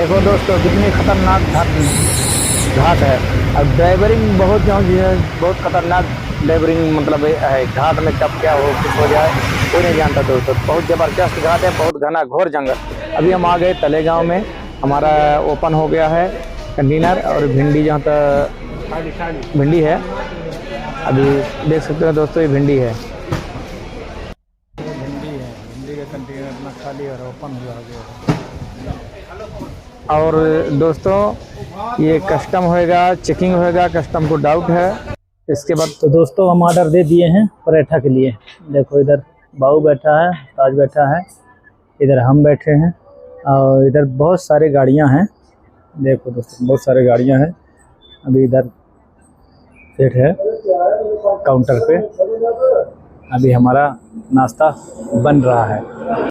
देखो दोस्तों कितनी खतरनाक घाट है। अब ड्राइवरिंग बहुत खतरनाक ड्राइवरिंग मतलब है। घाट में कब क्या हो कुछ हो जाए कोई नहीं जानता दोस्तों। बहुत जबरदस्त घाट है, बहुत घना घोर जंगल। अभी हम आ गए तलेगांव में। हमारा ओपन हो गया है कंटेनर और भिंडी जहाँ तक भिंडी है। अभी देख सकते हो दोस्तों, ये भिंडी है। भिंडी का कंटेनर अपना खाली और ओपन हुआ गया। और दोस्तों ये कस्टम होएगा, चेकिंग होएगा, कस्टम को डाउट है। इसके बाद तो दोस्तों हम ऑर्डर दे दिए हैं पराठा के लिए। देखो इधर बाबू बैठा है, ताज बैठा है, इधर हम बैठे हैं और इधर बहुत सारे गाड़ियां हैं। देखो दोस्तों बहुत सारे गाड़ियां हैं। अभी इधर सेट है काउंटर पे, अभी हमारा नाश्ता बन रहा है।